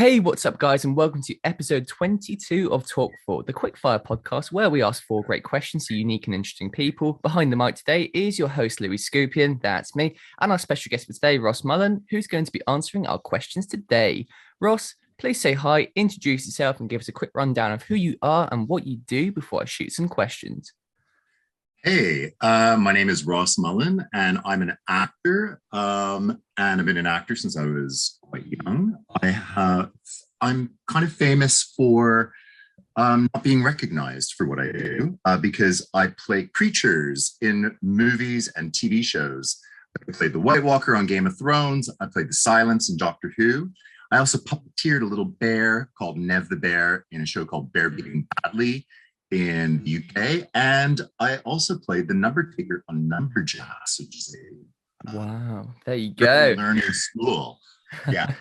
Hey, what's up, guys, and welcome to episode 22 of Talk4, the quickfire podcast where we ask four great questions to unique and interesting people. Behind the mic today is your host, Skupien, that's me, and our special guest for today, Ross Mullan, who's going to be answering our questions today. Ross, please say hi, introduce yourself, and give us a quick rundown of who you are and what you do before I shoot some questions. Hey, my name is Ross Mullan, and I'm an actor, and I've been an actor since I was quite young. I'm kind of famous for not being recognized for what I do because I play creatures in movies and TV shows. I played the White Walker on Game of Thrones. I played the Silence in Doctor Who. I also puppeteered a little bear called Nev the Bear in a show called Bear Behaving Badly in the UK, and I also played the number taker on Numberjacks, which is a wow, there you go, learning school. Yeah.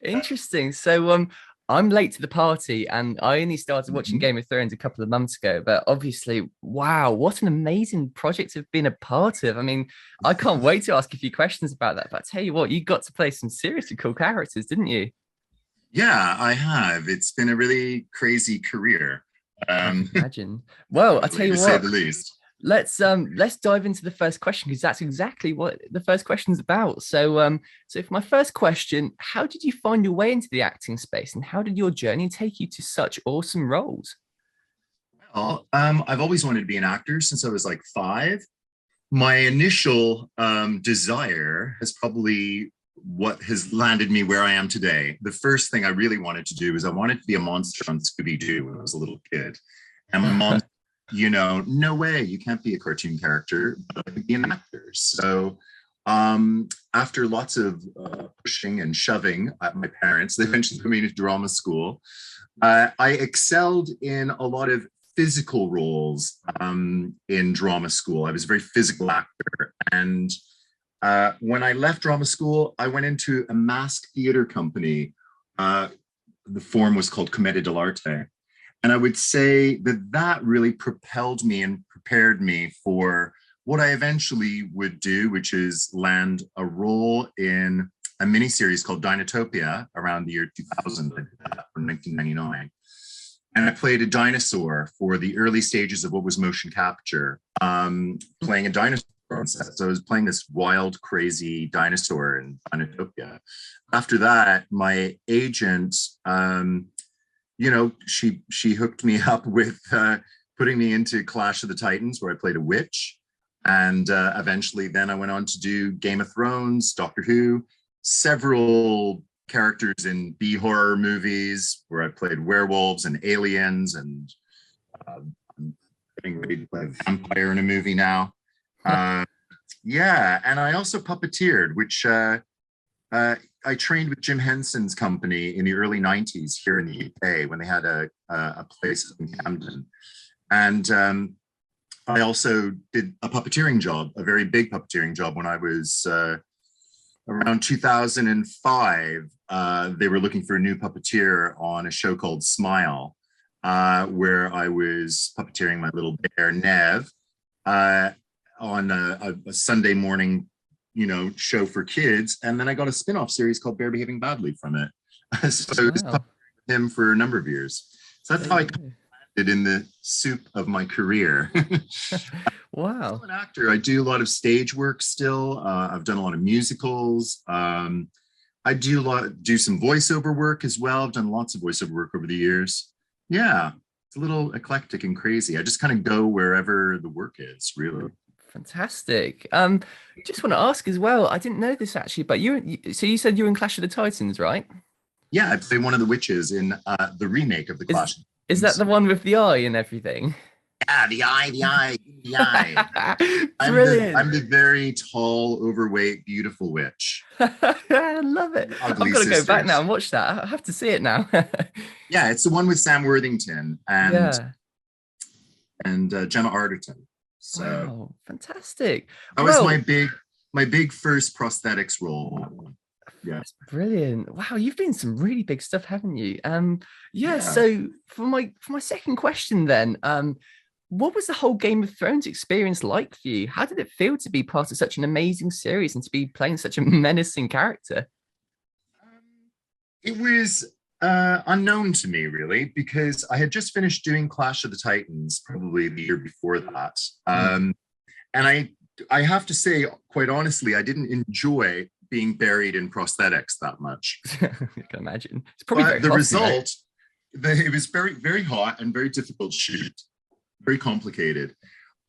Interesting. So I'm late to the party and I only started watching Game of Thrones a couple of months ago, but obviously, wow, what an amazing project to have been a part of. I mean, I can't wait to ask a few questions about that, but I tell you what, you got to play some seriously cool characters, didn't you? Yeah, I have. It's been a really crazy career. Imagine. Well, I tell you to what, say the least. Let's dive into the first question, because that's exactly what the first question is about. So for my first question, how did you find your way into the acting space, and how did your journey take you to such awesome roles? Well, I've always wanted to be an actor since I was like 5. My initial desire is probably what has landed me where I am today. The first thing I really wanted to do is I wanted to be a monster on Scooby-Doo when I was a little kid. And my mom, no way, you can't be a cartoon character, but I could be an actor. So after lots of pushing and shoving at my parents, they eventually put me into drama school. I excelled in a lot of physical roles in drama school. I was a very physical actor. And when I left drama school, I went into a mask theater company. The form was called Commedia dell'arte. And I would say that really propelled me and prepared me for what I eventually would do, which is land a role in a miniseries called Dinotopia around the year 2000, from 1999. And I played a dinosaur for the early stages of what was motion capture, playing a dinosaur on set. So I was playing this wild, crazy dinosaur in Dinotopia. After that, my agent, she hooked me up with putting me into Clash of the Titans, where I played a witch. And eventually then I went on to do Game of Thrones, Doctor Who, several characters in B-horror movies where I played werewolves and aliens, and I'm getting ready to play a vampire in a movie now. Yeah, and I also puppeteered, which I trained with Jim Henson's company in the early 90s here in the UK when they had a place in Camden. And I also did a puppeteering job, a very big puppeteering job when I was around 2005. They were looking for a new puppeteer on a show called Smile, where I was puppeteering my little bear, Nev, on a Sunday morning show for kids. And then I got a spin-off series called Bear Behaving Badly from it. So I was with him for a number of years. So that's how I landed in the soup of my career. Wow. I'm an actor. I do a lot of stage work still. I've done a lot of musicals. I do some voiceover work as well. I've done lots of voiceover work over the years. Yeah, it's a little eclectic and crazy. I just kind of go wherever the work is, really. Fantastic. Just want to ask as well, I didn't know this actually, but so you said you're in Clash of the Titans, right? Yeah, I play one of the witches in the remake of the Clash. Is that the one with the eye and everything? Yeah, the eye. Brilliant. I'm the very tall, overweight, beautiful witch. I love it. I've got to go back now and watch that. I have to see it now. Yeah, it's the one with Sam Worthington and Gemma Arterton. So wow, fantastic. That was my big first prosthetics role. Yeah, that's brilliant. Wow, you've been some really big stuff, haven't you? Yeah. So for my second question then, what was the whole Game of Thrones experience like for you? How did it feel to be part of such an amazing series and to be playing such a menacing character? It was Unknown to me, really, because I had just finished doing Clash of the Titans probably the year before that. And I have to say, quite honestly, I didn't enjoy being buried in prosthetics that much. I can imagine. It's probably But very the hot, result, it was very, very hot and very difficult to shoot, very complicated.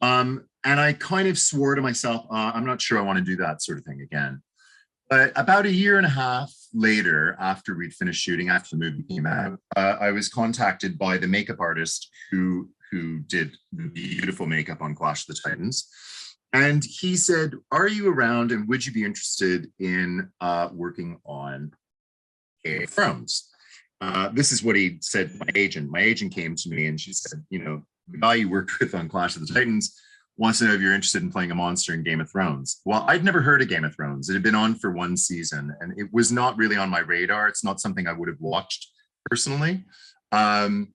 And I kind of swore to myself, I'm not sure I want to do that sort of thing again. But about a year and a half later, after we'd finished shooting, after the movie came out, I was contacted by the makeup artist who did the beautiful makeup on Clash of the Titans. And he said, are you around and would you be interested in working on Game of Thrones? This is what he said to my agent. My agent came to me and she said, you know, the guy you worked with on Clash of the Titans wants to know if you're interested in playing a monster in Game of Thrones. Well, I'd never heard of Game of Thrones. It had been on for one season and it was not really on my radar. It's not something I would have watched personally. And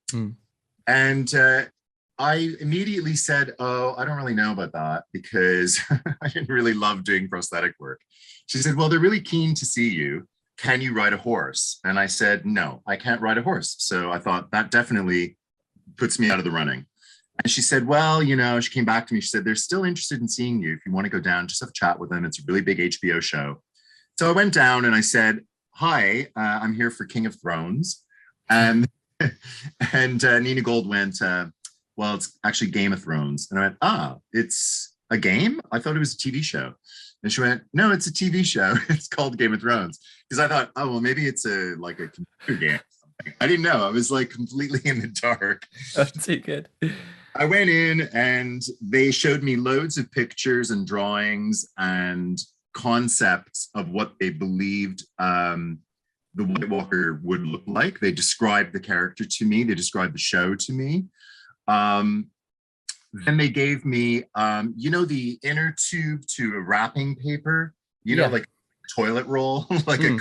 I immediately said, oh, I don't really know about that because I didn't really love doing prosthetic work. She said, well, they're really keen to see you. Can you ride a horse? And I said, no, I can't ride a horse. So I thought that definitely puts me out of the running. And she said, well, you know, she came back to me. She said, they're still interested in seeing you. If you want to go down, just have a chat with them. It's a really big HBO show. So I went down and I said, hi, I'm here for King of Thrones. And Nina Gold went, well, it's actually Game of Thrones. And I went, it's a game? I thought it was a TV show. And she went, no, it's a TV show. It's called Game of Thrones. Because I thought, oh, well, maybe it's like a computer game or something. I didn't know. I was like completely in the dark. That's too good. I went in and they showed me loads of pictures and drawings and concepts of what they believed the White Walker would look like. They described the character to me. They described the show to me. Then they gave me, you know, the inner tube to a wrapping paper, you know, like a toilet roll, like a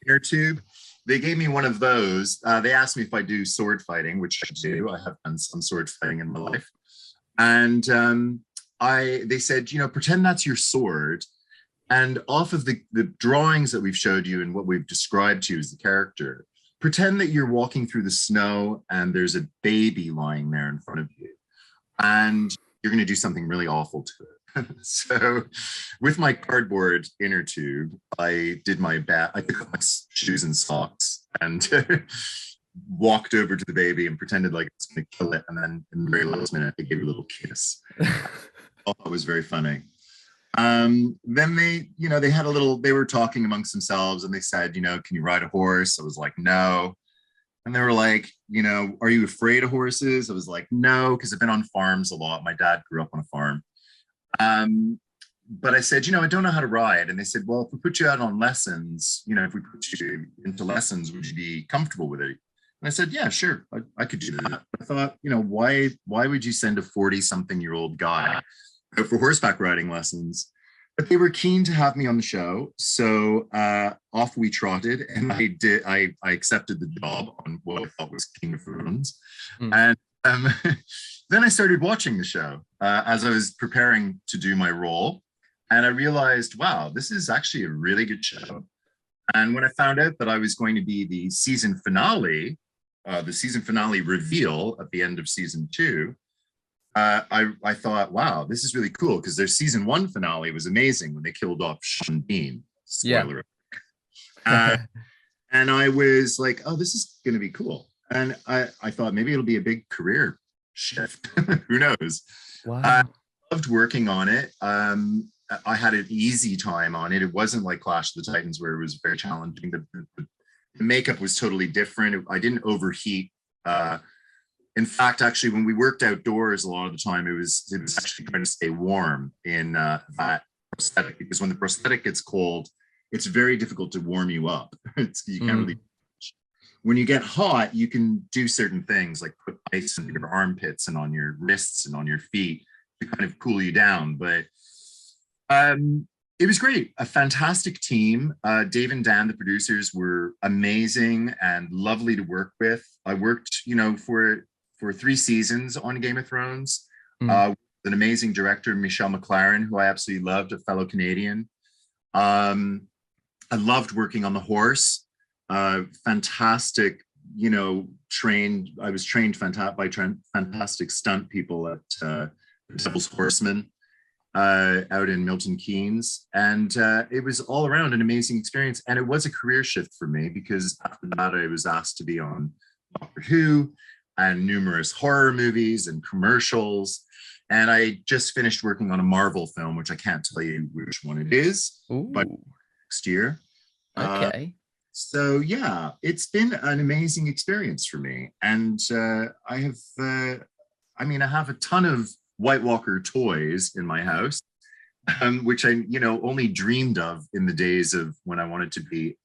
inner tube. They gave me one of those. They asked me if I do sword fighting, which I do. I have done some sword fighting in my life. And they said, you know, pretend that's your sword. And off of the drawings that we've showed you and what we've described to you as the character, pretend that you're walking through the snow and there's a baby lying there in front of you. And you're going to do something really awful to it. So with my cardboard inner tube, I did my best. I took off my shoes and socks and walked over to the baby and pretended like I was going to kill it. And then in the very last minute, I gave it a little kiss. Oh, it was very funny. Then they, you know, they were talking amongst themselves and they said, you know, can you ride a horse? I was like, no. And they were like, you know, are you afraid of horses? I was like, no, because I've been on farms a lot. My dad grew up on a farm. But I said, you know, I don't know how to ride. And they said, well, if we put you out on lessons, you know, if we put you into lessons, would you be comfortable with it? And I said, yeah, sure, I could do that. I thought, you know, why would you send a 40-something-year-old guy out for horseback riding lessons? But they were keen to have me on the show. So off we trotted and I accepted the job on what I thought was King of Thrones. And then I started watching the show as I was preparing to do my role. And I realized, wow, this is actually a really good show. And when I found out that I was going to be the season finale reveal at the end of season 2, I thought, wow, this is really cool because their season 1 finale was amazing when they killed off Sean Bean. Spoiler. Yeah. And I was like, oh, this is going to be cool. And I thought maybe it'll be a big career shift. Who knows? Wow. I loved working on it. I had an easy time on it. It wasn't like Clash of the Titans where it was very challenging. The makeup was totally different. I didn't overheat. In fact, actually, when we worked outdoors a lot of the time, it was actually trying to stay warm in that prosthetic, because when the prosthetic gets cold, it's very difficult to warm you up. You can't really. When you get hot, you can do certain things like put ice in your armpits and on your wrists and on your feet to kind of cool you down. But it was great. A fantastic team. Dave and Dan, the producers, were amazing and lovely to work with. I worked, you know, for 3 seasons on Game of Thrones. An amazing director, Michelle McLaren, who I absolutely loved, a fellow Canadian. I loved working on the horse. fantastic, I was trained by fantastic stunt people at Devil's Horseman out in Milton Keynes. And it was all around an amazing experience. And it was a career shift for me because after that, I was asked to be on Doctor Who and numerous horror movies and commercials. And I just finished working on a Marvel film, which I can't tell you which one it is, but next year. Okay. So yeah, it's been an amazing experience for me. And I have a ton of White Walker toys in my house, which I, only dreamed of in the days of when I wanted to be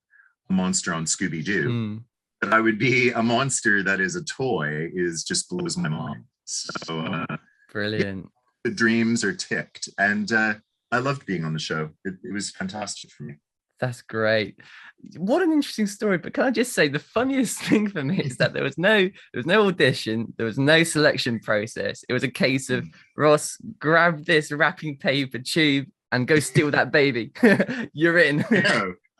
a monster on Scooby-Doo. That I would be a monster that is a toy is just blows my mind. So brilliant. Yeah, the dreams are ticked. And I loved being on the show. It was fantastic for me. That's great. What an interesting story. But can I just say the funniest thing for me is that there was no audition, there was no selection process. It was a case of Ross, grab this wrapping paper tube and go steal that baby. You're in.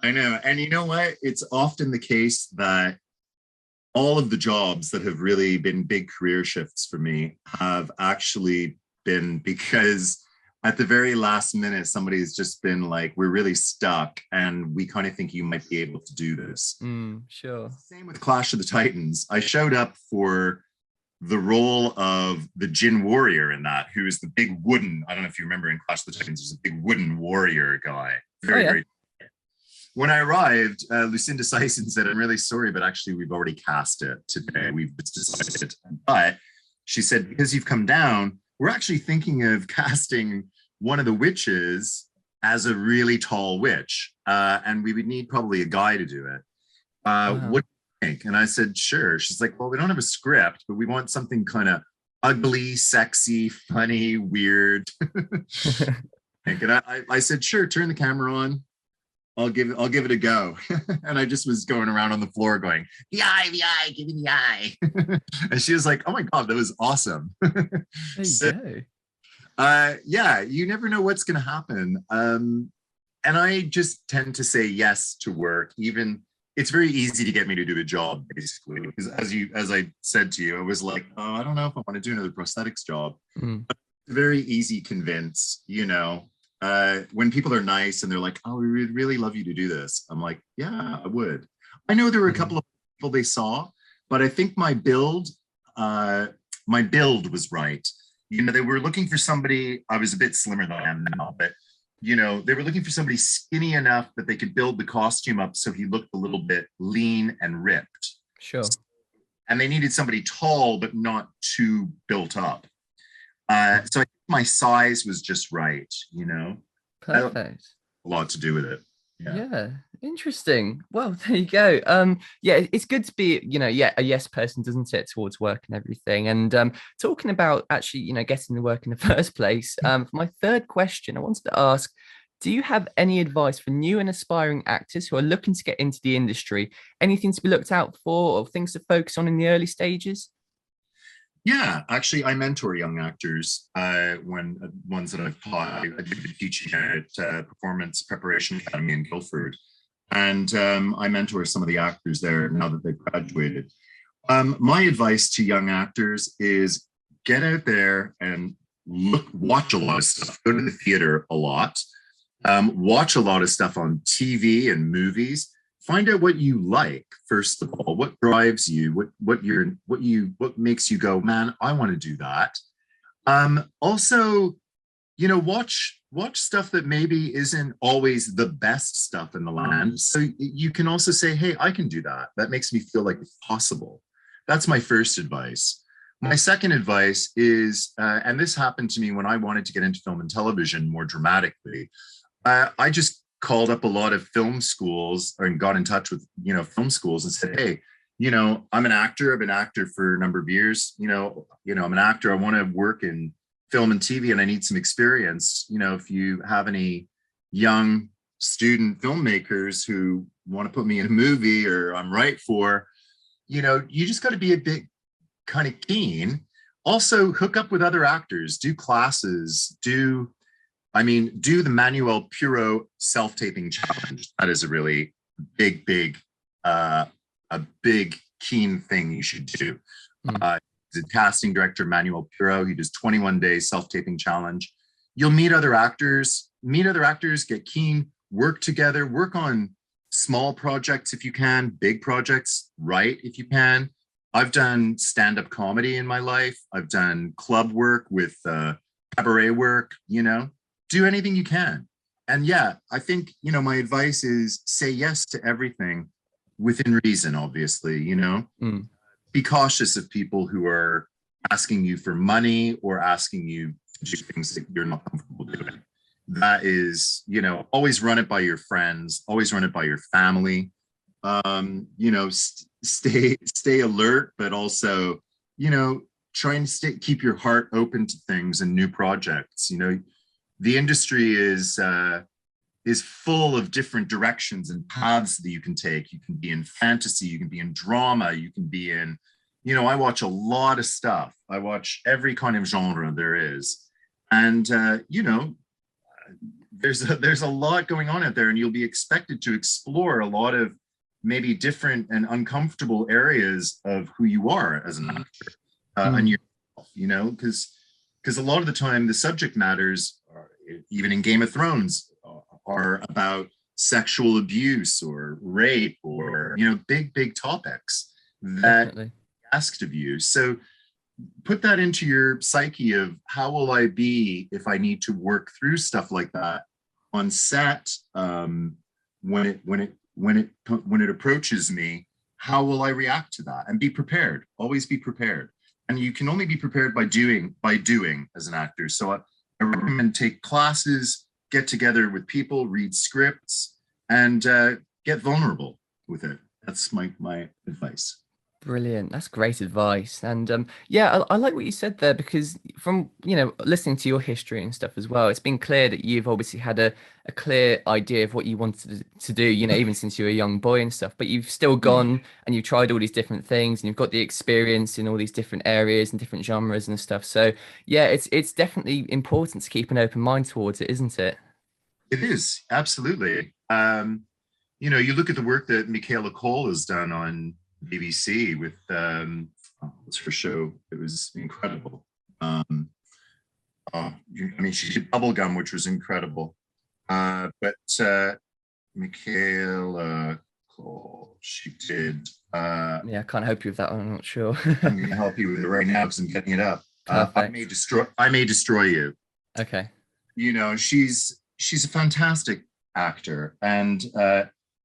I know. And you know what? It's often the case that all of the jobs that have really been big career shifts for me have actually been because at the very last minute, somebody's just been like, we're really stuck and we kind of think you might be able to do this. Sure. Same with Clash of the Titans. I showed up for the role of the Jin Warrior in that, who is the big wooden, I don't know if you remember in Clash of the Titans, there's a big wooden warrior guy. Very. When I arrived, Lucinda Sison said, I'm really sorry, but actually we've already cast it today. We've decided. But she said, because you've come down, we're actually thinking of casting one of the witches as a really tall witch. And we would need probably a guy to do it. What do you think? And I said, sure. She's like, well, we don't have a script, but we want something kind of ugly, sexy, funny, weird. And I said, sure, turn the camera on. I'll give it a go. And I just was going around on the floor going, the eye, give me the eye. And she was like, oh my God, that was awesome. There you go. Yeah, you never know what's going to happen. And I just tend to say yes to work. Even it's very easy to get me to do a job, basically. Because as I said to you, I was like, oh, I don't know if I want to do another prosthetics job. But very easy convince, when people are nice and they're like, oh, we would really love you to do this. I'm like, yeah, I would. I know there were a couple of people they saw, but I think my build was right. They were looking for somebody, I was a bit slimmer than I am now, but they were looking for somebody skinny enough that they could build the costume up so he looked a little bit lean and ripped. Sure. And they needed somebody tall, but not too built up. So I think my size was just right, Perfect. A lot to do with it. Yeah. Interesting. Well, there you go. Yeah, it's good to be, a yes person, doesn't it, towards work and everything. And talking about actually, getting the work in the first place. For my third question, I wanted to ask, do you have any advice for new and aspiring actors who are looking to get into the industry? Anything to be looked out for or things to focus on in the early stages? Yeah, actually, I mentor young actors ones that I've taught. I did teaching at Performance Preparation Academy in Guildford. And I mentor some of the actors there now that they've graduated. My advice to young actors is get out there and watch a lot of stuff. Go to the theater a lot. Watch a lot of stuff on TV and movies. Find out what you like, first of all, what drives you, what makes you go, man, I want to do that. Also, watch stuff that maybe isn't always the best stuff in the land. So you can also say, hey, I can do that. That makes me feel like it's possible. That's my first advice. My second advice is, and this happened to me when I wanted to get into film and television more dramatically. I just called up a lot of film schools and got in touch with, film schools and said, hey, I'm an actor. I've been an actor for a number of years. I'm an actor. I want to work in film and TV and I need some experience. If you have any young student filmmakers who want to put me in a movie or I'm right for, you just got to be a bit kind of keen. Also hook up with other actors, do classes, do the Manuel Puro self-taping challenge. That is a really big a big, keen thing you should do. Mm. He's a casting director, Manuel Piro. He does 21-day self-taping challenge. You'll meet other actors, get keen, work together, work on small projects if you can, big projects, write if you can. I've done stand-up comedy in my life. I've done club work with cabaret work, do anything you can. And yeah, I think, my advice is say yes to everything within reason, obviously, Mm. Be cautious of people who are asking you for money or asking you to do things that you're not comfortable doing. That is, always run it by your friends, always run it by your family. Stay alert, but also, try and keep your heart open to things and new projects. The industry is full of different directions and paths that you can take. You can be in fantasy, you can be in drama, you can be in, I watch a lot of stuff. I watch every kind of genre there is. And, there's a lot going on out there, and you'll be expected to explore a lot of maybe different and uncomfortable areas of who you are as an actor and yourself, because a lot of the time the subject matters, even in Game of Thrones, are about sexual abuse or rape or, big topics that Definitely. asked of you. So put that into your psyche of how will I be if I need to work through stuff like that on set, when it approaches me, how will I react to that? And be prepared. Always be prepared. And you can only be prepared by doing as an actor. So I recommend take classes, get together with people, read scripts, and get vulnerable with it. That's my advice. Brilliant. That's great advice. And yeah, I like what you said there, because from, listening to your history and stuff as well, it's been clear that you've obviously had a clear idea of what you wanted to do, even since you were a young boy and stuff, but you've still gone and you've tried all these different things and you've got the experience in all these different areas and different genres and stuff. So yeah, it's definitely important to keep an open mind towards it, isn't it? It is, absolutely. You look at the work that Michaela Cole has done on BBC with what's her show? It was incredible. She did Bubblegum, which was incredible. But Michaela Cole, she did. Yeah, I can't help you with that one. I'm not sure. I'm going to help you with it right now because I'm getting it up. Perfect. I may destroy you. Okay. She's a fantastic actor, and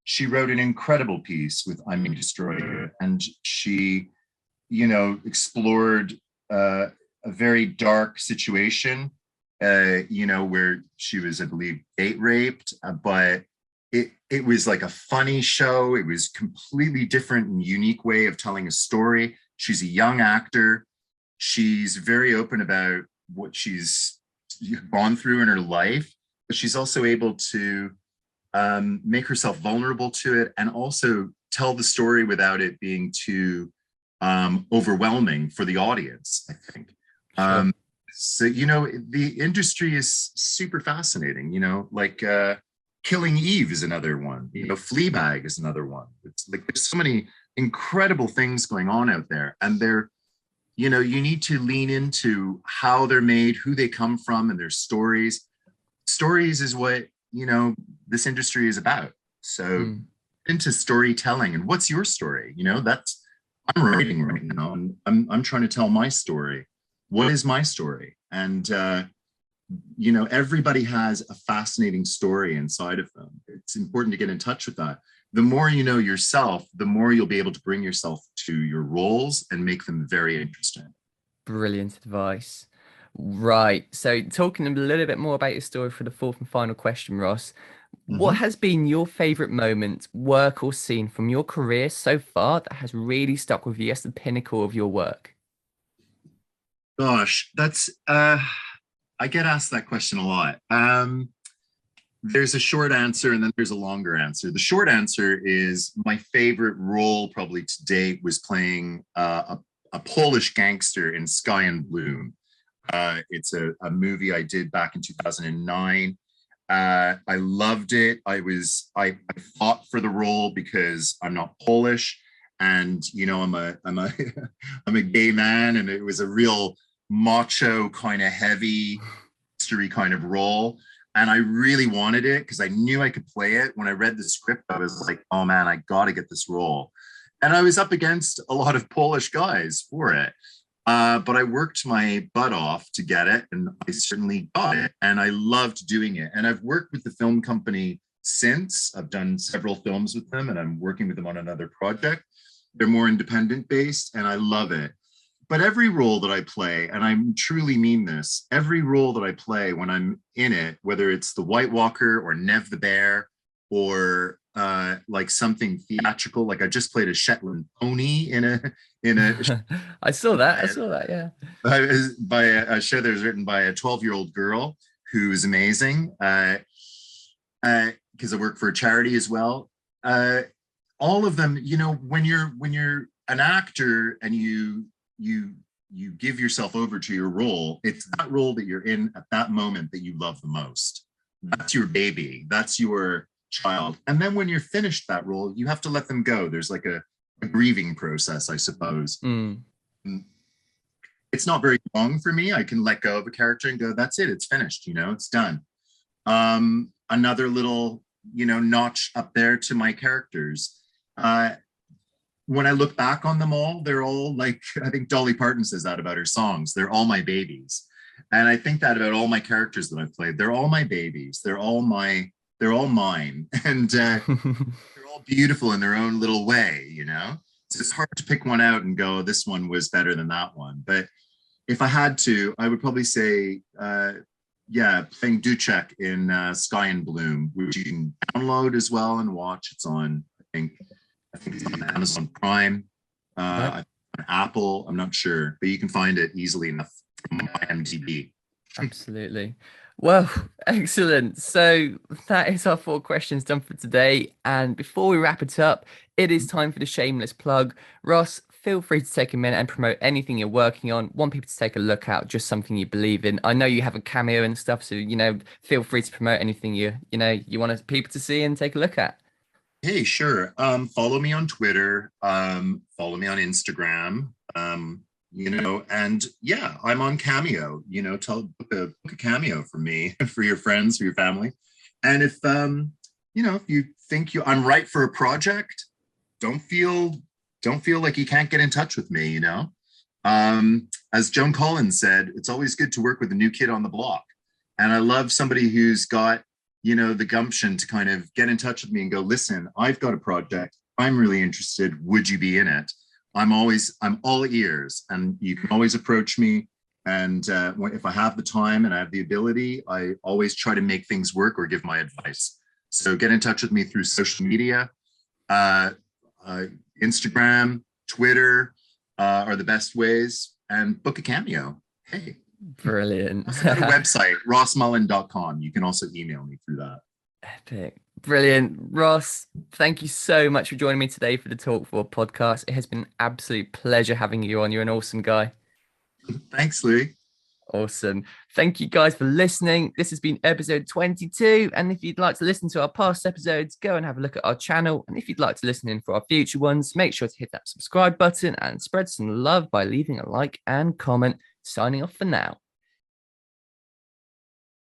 she wrote an incredible piece with I May Destroy You, and she, explored a very dark situation, where she was, I believe, date raped, but it was like a funny show. It was completely different and unique way of telling a story. She's a young actor. She's very open about what she's gone through in her life, but she's also able to make herself vulnerable to it and also tell the story without it being too overwhelming for the audience, I think. Sure. So, the industry is super fascinating, like Killing Eve is another one, Fleabag is another one. It's like there's so many incredible things going on out there, and you need to lean into how they're made, who they come from, and their stories. Stories is what, this industry is about. So into storytelling, and what's your story? I'm writing right now, and I'm trying to tell my story. What is my story? And everybody has a fascinating story inside of them. It's important to get in touch with that. The more you know yourself, the more you'll be able to bring yourself to your roles and make them very interesting. Brilliant advice. Right. So, talking a little bit more about your story for the fourth and final question, Ross, what has been your favorite moment, work, or scene from your career so far that has really stuck with you as the pinnacle of your work? Gosh, that's I get asked that question a lot. There's a short answer and then there's a longer answer. The short answer is my favorite role probably to date was playing a Polish gangster in Sky and Bloom. It's a movie I did back in 2009. I loved it. I fought for the role because I'm not Polish, and I'm a I'm a gay man, and it was a real macho kind of heavy history kind of role. And I really wanted it because I knew I could play it. When I read the script, I was like, oh man, I got to get this role. And I was up against a lot of Polish guys for it. But I worked my butt off to get it, and I certainly got it. And I loved doing it. And I've worked with the film company since. I've done several films with them, and I'm working with them on another project. They're more independent based, and I love it. But every role that I play, and I truly mean this, every role that I play when I'm in it, whether it's the White Walker or Nev the Bear or like something theatrical, like I just played a Shetland pony in a I saw that, yeah. By a show that was written by a 12-year-old girl who's amazing, because I work for a charity as well. All of them, when you're an actor and you give yourself over to your role, it's that role that you're in at that moment that you love the most. That's your baby. That's your child. And then when you're finished that role, you have to let them go. There's like a grieving process, I suppose. It's not very long for me. I can let go of a character and go, that's it. It's finished. It's done. Another little, notch up there to my characters. When I look back on them all, they're all like, I think Dolly Parton says that about her songs. They're all my babies. And I think that about all my characters that I've played. They're all my babies. They're all mine. And they're all beautiful in their own little way, So it's hard to pick one out and go, this one was better than that one. But if I had to, I would probably say, playing Ducek in Sky and Bloom, which you can download as well and watch. It's on, I think it's on Amazon Prime, on Apple. I'm not sure, but you can find it easily enough from IMDb. Absolutely. Well, excellent. So that is our 4 questions done for today. And before we wrap it up, it is time for the shameless plug. Ross, feel free to take a minute and promote anything you're working on. Want people to take a look at, just something you believe in. I know you have a cameo and stuff, so feel free to promote anything you want people to see and take a look at. Hey, sure. Follow me on Twitter. Follow me on Instagram. And yeah, I'm on Cameo. Book a cameo for me, for your friends, for your family. And if if you think I'm right for a project, don't feel like you can't get in touch with me. As Joan Collins said, it's always good to work with a new kid on the block. And I love somebody who's got the gumption to kind of get in touch with me and go, listen, I've got a project. I'm really interested. Would you be in it? I'm all ears, and you can always approach me. And if I have the time and I have the ability, I always try to make things work or give my advice. So get in touch with me through social media. Instagram, Twitter are the best ways, and book a cameo. Hey. Brilliant. I've got a website, rossmullan.com. You can also email me through that. Epic. Brilliant. Ross, thank you so much for joining me today for the Talk4 podcast. It has been an absolute pleasure having you on. You're an awesome guy. Thanks, Louis. Awesome. Thank you guys for listening. This has been episode 22. And if you'd like to listen to our past episodes, go and have a look at our channel. And if you'd like to listen in for our future ones, make sure to hit that subscribe button and spread some love by leaving a like and comment. Signing off for now.